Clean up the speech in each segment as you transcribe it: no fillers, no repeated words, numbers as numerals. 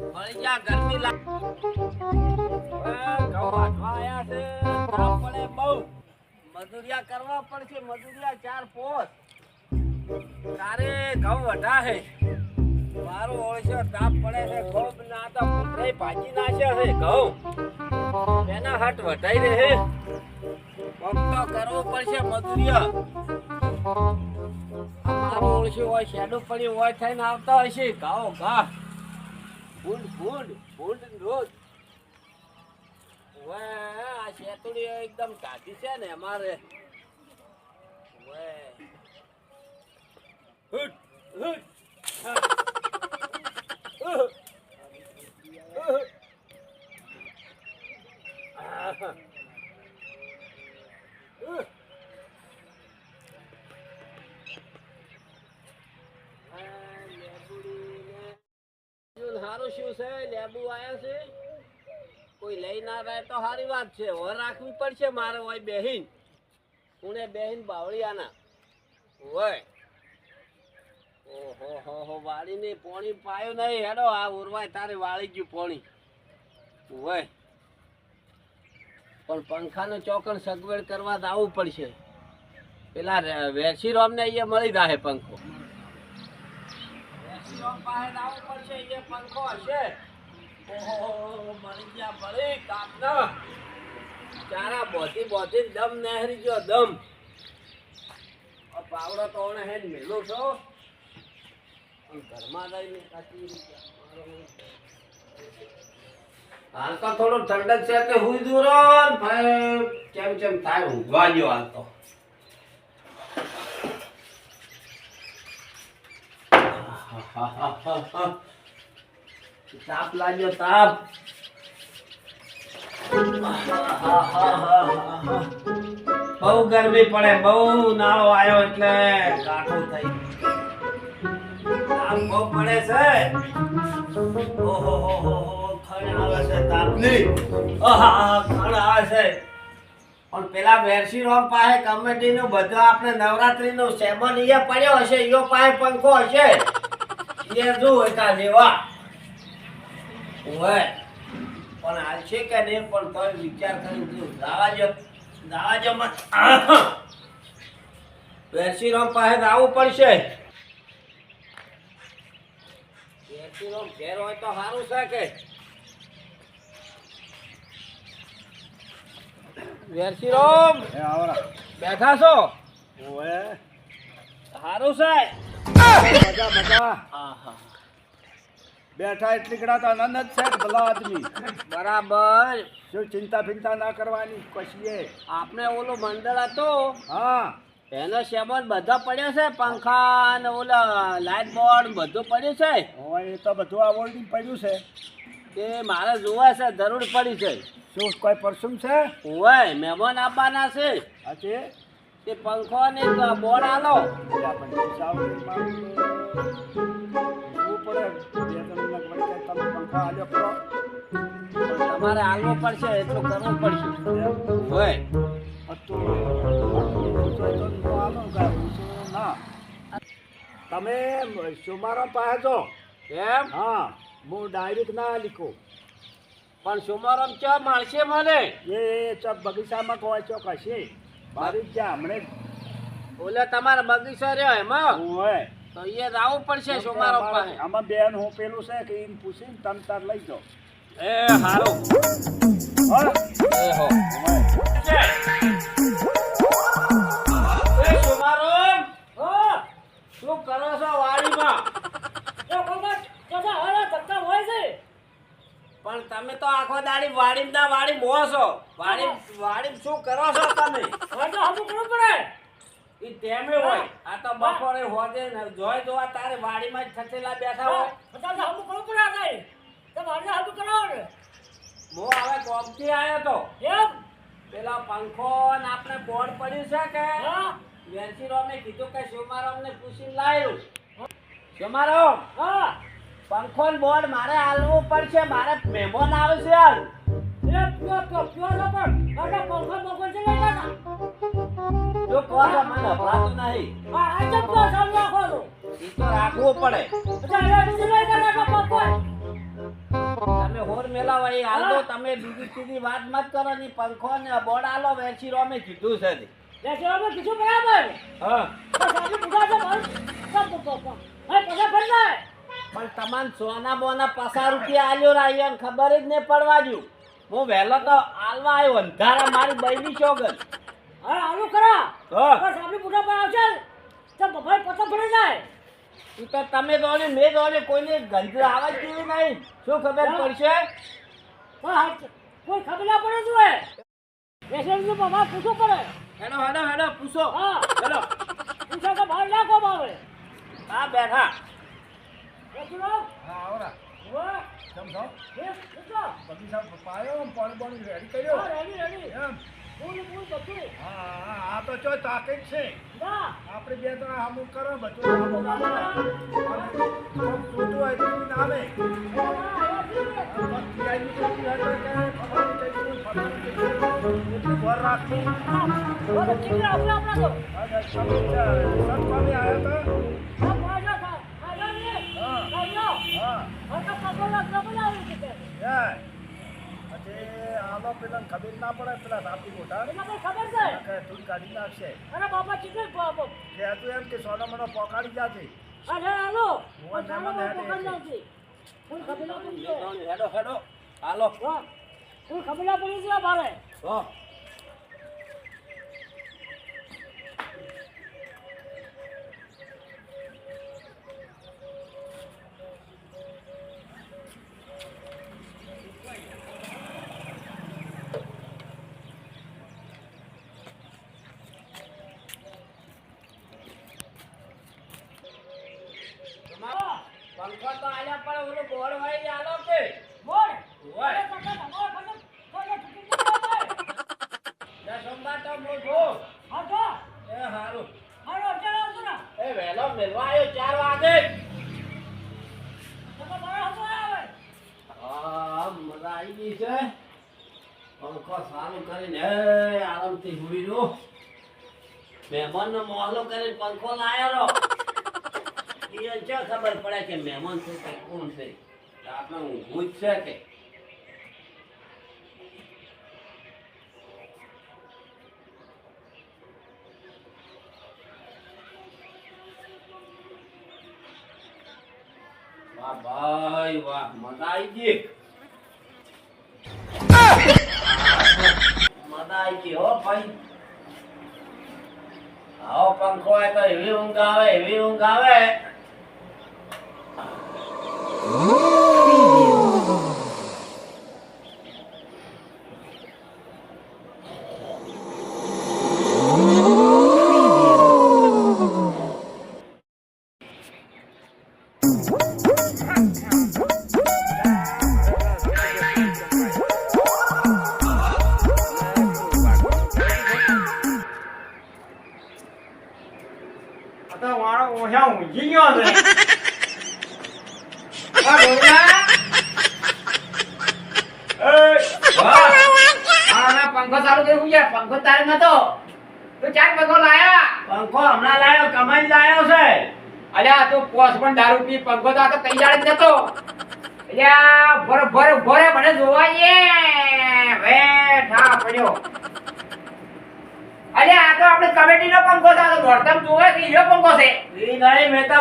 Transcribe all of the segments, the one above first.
મળી જા ગરમી ઘઉં વાટવા આયા છે તાપ પડે બહુ મજૂરિયા કરવા પડશે મજૂરિયા 4 પોસ તારે ઘઉં વઢા હે મારો ઓળશો તાપ પડે છે ખૂબ ના તો પુત્રે ભાજી નાશે છે ઘઉં એના હટ વઢાઈ રહે હે કોક તો કરવો પડશે મજૂરિયા મારો ઓળશો હોય શેડો પડી હોય થઈને આવતા હશે ઘાઓ ઘા ફૂડ રોજ વે આ શેતુડી એકદમ કાઢી છે ને અમારે વે હુટ સારું શું છે લેબુ આયા છે કોઈ લઈ ના રહે તો સારી વાત છે હવે રાખવી પડશે મારે હોય બેહીન પુણે બેહીન બાવળિયાના હોય ઓહો વાળીને પોણી પાયો નહીં હેડો આ ઉરવાય તારે વાળી ગયું પોણી હોય પણ પંખાનો ચોકણ સગવડ કરવા આવવું પડશે પેલા વેસી રોમને અહીંયા મળી જાય પંખો પાસે આવવું પડશે એ પંખો હશે ઓહો મળી ગયા ભલે કાપના ચારા બોધી દમ નહેરી ગયો દમ પાવડો તો હે મેલો છો ઘરમાં જઈને કાચી હાલ તો થોડું ઠંડક છે કે હુઈ દૂરો ભાઈ કેમ થાય ઊંઘવા ગયો હાલ તો તાપ લાગ્યો તાપ બહુ ગરમી પડે બહુ નાળો આવ્યો એટલે કાઠું થઈ તાપ બહુ પડે છે ઓહો ખણ આવે છે તાપની ખણ આવે છે પણ પેલા વેરસી રોમ પાસે કમિટી નું બધું આપણે નવરાત્રી નું સેમન એ પડ્યો હશે યો પાસે પંખો હશે એ જો હતા જેવા ઓય પણ હાલ છે કે નહીં પણ તો વિચાર કરી દાવાજો મત વેરસી રોમ પાસે આવવું પડશે વેરસી રોમ ઘેર હોય તો સારું છે કે વેરસી રોમ બેઠા છો ઓય સારું છે મજા બેઠા એટલી કડા તો આનંદ જ છે ભલા આદમી બરાબર શું ચિંતા ફિંતા ના કરવાની કશીએ આપણે ઓલો મંડળ હતો હા એનો સેમન બધા પડ્યો છે પંખા ને ઓલા લાઇટ બોર્ડ બધું પડ્યું છે હવે એ તો બધું આવડી પડ્યું છે કે મારે જોવા છે જરૂર પડી છે શું કોઈ પરસુમ છે ઓય મહેમાન આવવાના છે હાચે તે પંખો ને બોર્ડ આલો તમારે આલવો પડશે એટલું કરવું પડશે હોય તમે સુમારો પાસે છો એમ હા હું ડાયરેક્ટ ના લીખો પણ સુમારમ ચા મળશે મને એ ચોક બગીચામાં કોઈ ચોક હશે મારી જ્યાં હમણે ઓલે તમારા બગીચો રહ્યો એમાં હોય તો એ આવવું પડશે સુમારમ પાસે આમાં બેન હું પેલું છે કે એમ પૂછીને તમે તાર લઈ જાઓ એ હારું એ હો એ સુમારમ શું કરો છો વાડીમાં પણ તમે તો આખો દાડી વાડી મો છો વાડી શું કરો છો તમે ઈ તેમે હોય આ તો બપોરે હોજે ને જોઈ જોવા તારે વાડીમાં જ થતેલા બેઠા હોય મો હવે કોમથી આવ્યો તો પેલા પંખો ને આપણે બોર્ડ પડ્યું છે કે વેરસી રોમે કીધું કે શિવમારામ ને પૂછીને લાવ્યું શિવમારામ પંખો ને બોર્ડ મારે હાલવું પડશે મારે મહેમાન આવે છે યાર જો કોણ મને અભરાતું નહીં ઈ તો રાખવું પડે તમે હોર મેલાવા એ હાલ દો, તમે બીજી સીધી વાત મત કરો ની પંખો ને બોર્ડ આલો વેચી રો મેં કીધું છે જી. હા પણ તમાન સોના બોના 50 રૂપિયા આલ્યો રાયો ને ખબર જ ને પડવા જ્યું. હું વહેલો તો આલવા આવ્યો અંધારા મારી બૈની ચોગન. હા ઈ તો તમે દોને મેં દોને કોઈને ગંધ આવા જ જેવી નહીં. શું ખબર પડશે? હેડો હેડો હેડો પૂછો. હેડો હા બેઠા. હા આવરા કેમ છો બગીચા પાયો પાણી પાણી રેડી કર્યો એમ હા હા આ તો ચો તાકીદ છે આપણે બે ત્રણ અમુક કરો બધું અમુક છૂટું હોય તો નામે પેલા ખબર ના પડે પેલા રાતી મોટા તું કાઢી નાખશે કે તું એમ કે સોના મને પોકાડી જાશે હેડો હેડો હાલો. ખબર ના પડી છે મારે હો પંખો તો આલ્યા પણ ઓલો બોર્ડ વાળી આલો કે બોલ હોય સોમવાર તો મોટો એ હારું એ વહેલો મેલવા આવ્યો 4 વાગે. હા મજા આવી ગઈ છે. પંખો ચાલુ કરીને આરામથી હુઈ રહ્યો. મહેમાનનો મોહલો કરીને પંખો લાયો રો એ ખબર પડે કે મહેમાન છે કે કોણ છે. આપણે ઊંઘવું જ છે કે વાહ ભાઈ વાહ મજા આવી ગઈ. મજા આવી ગઈ હો ભાઈ. આવો પંખો હોય તો એવી ઊંઘ આવે એવી ઊંઘ આવે. પંખો ચાલુ કર્યું છે પંખો તારે નતો તું ચાર પંખો લાયા પંખો હમણાં લાયો કમાઈ લાયો છે. અલ્યા તું પોસ પણ દારૂ પી પંખો તો આ તો કઈ જાડે જ નતો અલ્યા ભરે મને જોવાઈએ બેઠા પડ્યો અલ્યા આ તો આપણે કમેટીનો પંખો છે આ તો દોડધામ જોવે કે ઈનો પંખો છે ઈ નહીં મેં તો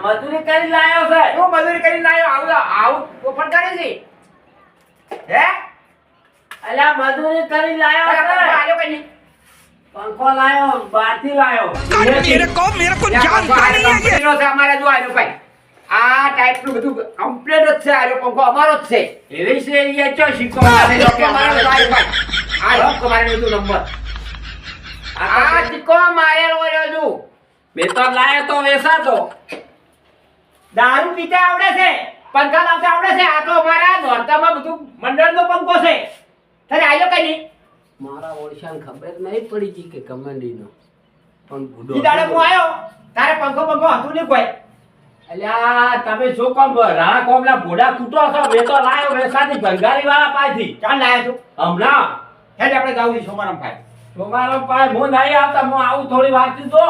મજૂરી કરી લાયો છે. તું મજૂરી કરીને લાયો આવું ઓપન કરે છે હે અલ્યા મજૂરી કરી લાયો છે. આલ્યો કઈ નહીં પંખો લાયો બહારથી લાયો. मेरे को जानकारी है ये हमारा जो आयो भाई આ ટાઈપ નું બધું કમ્પ્લીટ જ છે આયો પંખો અમારો જ છે એવી છે એ ચો શીખો અમારો જ આયો ભાઈ આ લોકો મારે બધું નંબર આ ચીકો મારેલો રહ્યો છું મેં તો લાયો તો વેસાતો. દારૂ પીતા આવડે છે પંખા લાવતા આવડે છે આ તો અમારા નોરતામાં બધું મંડળનો પંખો છે તારે આયો કઈ નહીં મારા ઓળખાણ ખબર નહીં પડી ગઈ કે કમાન્ડીનો પણ બુડો ઈ દાડે હું આયો તારે પંખો હતું નહીં કોઈ અલ્યા તમે શું કોમ રા કોમલા ભોડા કૂટો છો. મેં તો લાયો વેસાથી ભંગારી વાળા પાસેથી. ચાલ લાયો તું હમણાં હેડ આપણે જાવું છે સોમારામ ભાઈ તમારો પાય હું નહીં આવતા હું આવું થોડી વાર થી તો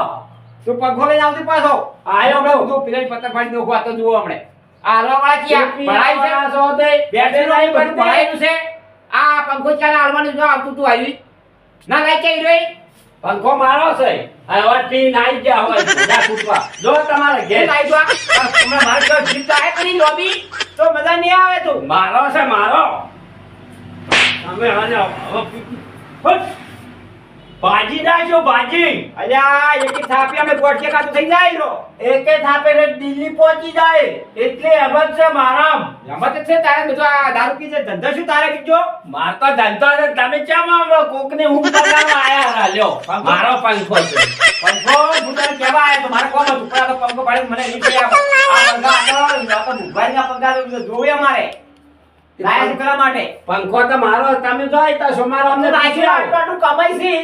તું પંખો લઈને આવતી પાછો આયો હમણાં બહુ. બધું પેલા પતંગ ફાડી દો આ તો જુઓ હમણે આ હાલવાવાળા ક્યાં ભણાય છે પીવાના છો તે. બેટરી નહીં બધું પડતી. ભણાયેલું છે આ પંખો ચાલે હાલવાનું જો આવતું તું આવી ના લાઈ કે રે પંખો મારો છે હવે પી નાઈ ગયા હોય ઢોલા કૂટવા. જો તમારે કે ઘેર લાઈ દો હમણાં મારે તો જીત આય કરી લોબી તો મજા નહીં આવે તું મારો છે મારો તમે આને હવે ફટ. ભાજી નાખ્યો ભાજી અલ્યા એકી થાપી અમે ગોઠિયા કાતું થઈ જાય રો એકે થાપે રે દિલ્હી પહોંચી જાય એટલે અમત છે મારા રમત જ છે તારે બધું આ દારૂ પી છે ધંધો શું તારે બીજો માર તો ધંધો છે તમે કેમ આવો કોકને ઊંઘ બગાડવા આયા લ્યો મારો પંખો છે પંખો ભૂતાને કેવા આયા તો મારે કોમ હતું પણ આ તો પંખો પાડીને મને નહીં પડી આ પંખા આ તો મુભાઈના પંખા તો જોવે અમારે લાયા છે કરવા માટે પંખો તો મારો તમે જોઈ તો છો મારો અમને આટલું આટલું કમાઈ છે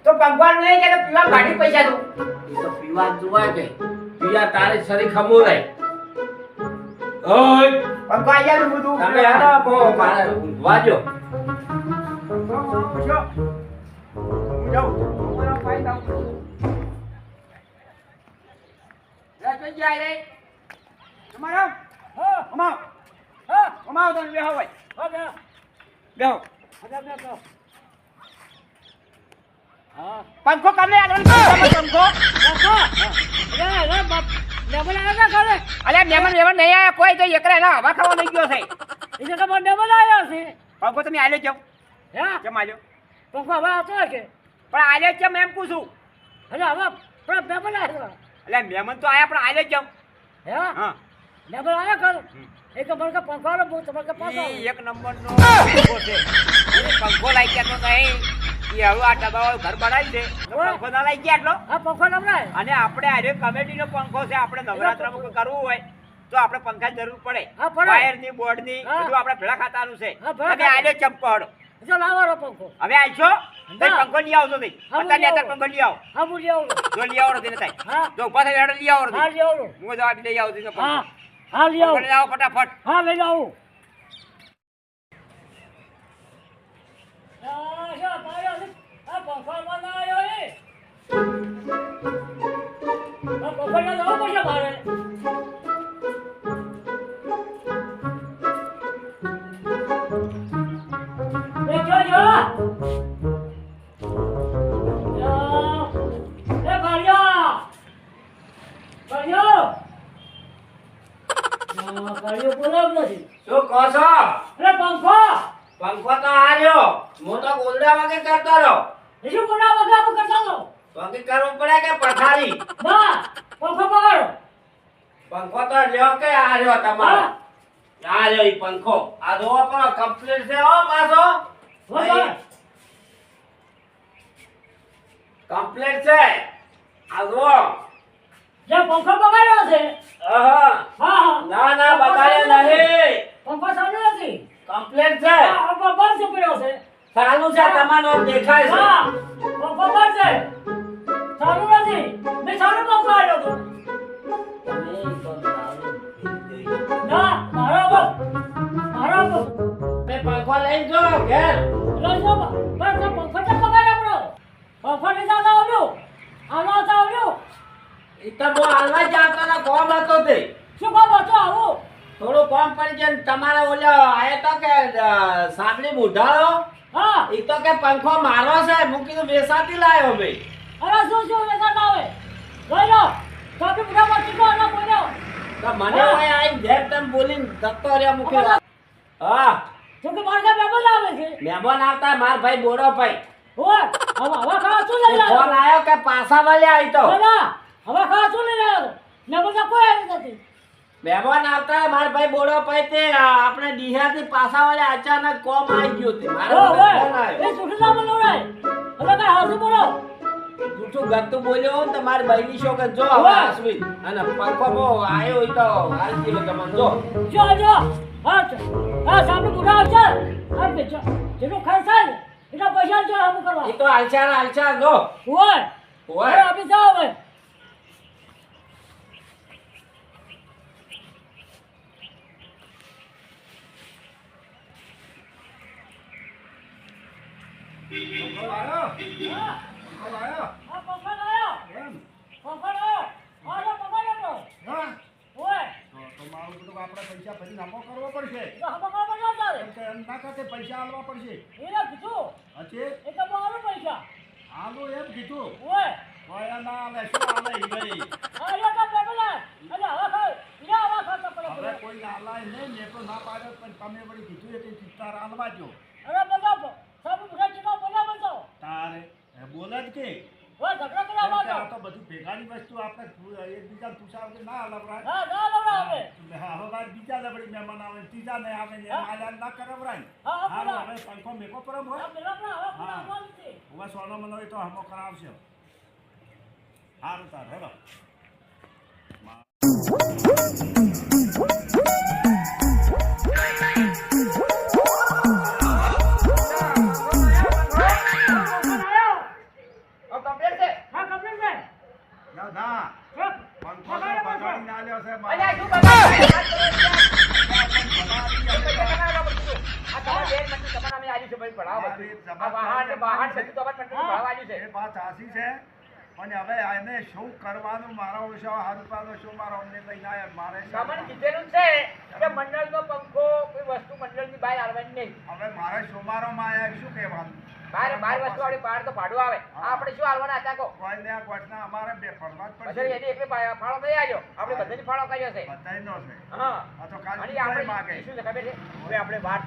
તો પંખવાનું નહીં કે તો પીવા કાઢી પૈસા તું તો પીવા જોવા કે પીવા તારે શરીર ખમો રહે ઓય પંખો આઈ જાય બધું તમે હેડો બો મારે વાજો પંખો કમને પંખો અલ્યા મહેમાન નહીં આયા કોઈ તો એકલા એના હવા ખાવા નહીં ગયો છે પંખો તમે આલ્યો કેમ કેમ આલ્યો પણ આલ્યો કેમ એમ પૂછું એટલે મહેમાન તો આયા પણ આલ્યો કેમ હા ઈ એક નંબરનો પંખો છે એ પંખો લાઈ ગયા તો નહીં એ હવે આ ડબ્બાવાળું ઘર બનાવી દે તો પંખો ના લાઈ ગયા એટલો અને આપણે આજે કમેટીનો પંખો છે આપણે નવરાત્રામાં કોઈ કરવું હોય તો આપણે પંખાની જરૂર પડે હા, પડે. વાયરની બોર્ડની બધું આપણે ભેળા ખાતાનું છે હા, ભેળા તમે આલ્યો ચંપડ હવે આવશો તો ના. પંખો લઈ આવજો નહીં હા, અત્યારે લઈ અત્યારે પંખો લઈ આવો જો લઈ આવો નથી થાય હા. જો ઉભા થઈ હેડો લઈ આવો નથી હું જવાબ લઈ આવું છું પંખો લઈ આવો ફટાફટ શું કહો છો પંખો તો હાર્યો હું તો ગોલડા વાગે કરતો રહો વગી કરવું પડે કે પથારી પંખો તો લ્યો કે હાર્યો તમારો હાર્યો ઈ પંખો આ જોવો પણ કમ્પ્લીટ છે હો પાછો કમ્પ્લીટ છે આ જોવો પંખો બગાડ્યો છે આહા હા ના ના બગાડ્યો નહીં પંખો ચાલુ નથી કમ્પ્લીટ છે બંધ પડ્યો છે ચાલુ છે તમારો દેખાય છે હા પંખો બંધ છે ચાલુ નથી મેં ચાલુ પંખો આવ્યો હતો ના મારો તે પંખો લઈ જો ઘેર પંખો તો બગાડ્યો આપણો પંખો નહીં ચાલતો આવ્યો ઈ તો બહુ હાલવા જ આવતો ને કોમ હતો તે શું કામ હતો આવું થોડું કોમ પડી જાય ને તમારે ઓલો આયો તો કે સાંભળી બુઢાળો હા ઈ તો કે પંખો મારો છે હું કીધું વેસાતી લાયો ભાઈ અરે શું વેચાત આવે લઈ લો તો આપણે બધા મચી ના બોલ્યો તો મને કોઈ આઈ જેમ તેમ બોલીને જતો રહ્યો મૂકી હા તો કે મારે કાંઈ મહેમાન આવે છે મહેમાન આવતા માર ભાઈ બોડો ભાઈ હોય હવે ખાવા શું લઈ ફોન આવ્યો આવ્યો કે પાછા વાલ્યા આઈ તો બોલા હવે ખાવા શું લઈ આવ્યો મહેમાન તો કોઈ આવી નથી મહેમાન આવતા માર ભાઈ બોડો ભાઈ તે આપણે ડીહાથી પાછા વાળા અચાનક કોમ આવી ગયો તે મારો ફોન આવ્યો એ છૂટું ના બોલો રે હવે કઈ હાસુ બોલો જૂઠું ગતું બોલ્યો ને તમારી બહેની શોક જો હવે અશ્વિન અને પંખો મો આયો હોય તો હાલ દીલો તમને જો હા સામે બુઢા આવશે હા બેચો જેટલું ખર્ચ થાય એટલા પૈસા જો હમ કરવા એ તો હાલચાલ જો હોય હોય અભી જાઓ હવે પંખો લાયો? પંખો લાયો? આ પંખો લાયો એમ? પંખો લાયો આપણે પૈસા પછી નામો કરવો પડશે તો હમો કામ ના ચાલે કેમ કે એમ ના કે પૈસા આલવા પડશે એને કીધું હજી એ તો મારું પૈસા આલુ એમ કીધું ઓય ઓય ના આલે શું આલે ઈ ગઈ આ એ તો બેબલા અરે હવે ખાય ઈના આવા ખાતા હવે પડે કોઈ આલાય નહીં મેં તો ના પાડ્યો પણ તમે વળી કીધું કે ચિત્તાર આલવા જો અરે બધા સબ બધા ચીનો બોલા બતો તારે બોલે જ કે ઓય ઝઘડા કરવા કેમ કે માંગો આ તો બધું ભેગાની વસ્તુ આપણે એકબીજા પૂછાવ કે ના લવરાય હા ના લવડા હવે હા હવે બાર બીજા લબડી મહેમાન આવે ત્રીજા ને આવે ને આલાન ના કરવરાય હા, હા, હારું, બોલો. હવે પંખો મેકો પરમ હોય આ પેલા પણ હવે હા. આવવાનું છે હવે સોનો મનો એ તો હમો કરાવશે હારું તાર હેલો હા કમ્પ્લીટ છે ના ના પંખો તો પકડી ના લ્યો છે અલ્યા, શું મારા. બગાડ? આ તમારા બેન મંત્રી તમારા અમે આવ્યું છે ભાઈ ભણાવો બધું. આ વાહન ને વાહન બધું તમારા મંત્રી ભણાવવા આવ્યું છે. એ વાત સાચી છે પણ હવે એને શું કરવાનું મારો ઓછો હારુપાનો શું મારો અમને લઈને આવ્યા મારે તમને કીધેલું છે કે મંડળનો પંખો કોઈ વસ્તુ મંડળની બહાર આવવાની નહીં. હવે મારે સોમારોમાં આવ્યા શું કહેવાનું બહાર વસ્તુ આપણી બહાર તો ભાડું આવે. આ આપણે શું હાલવાના હતા કહો? કોઈને આ ગોઠના અમારે બે ફરવા જ પછી પડશે એની એકલી ફાળો નહીં આવ્યો. આપણે બધાની ફાળો કર્યો છે. બધાયનો છે હા. આ તો કાલ અને બીજાય આપણે માગે શું છે ખબર છે? હવે આપણે વાત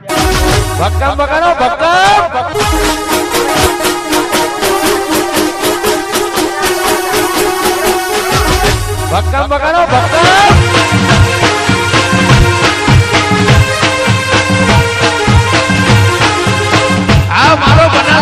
ભક્કમ બગાડો ભક્કમ ભક્કમ બગાડો ભક્કમ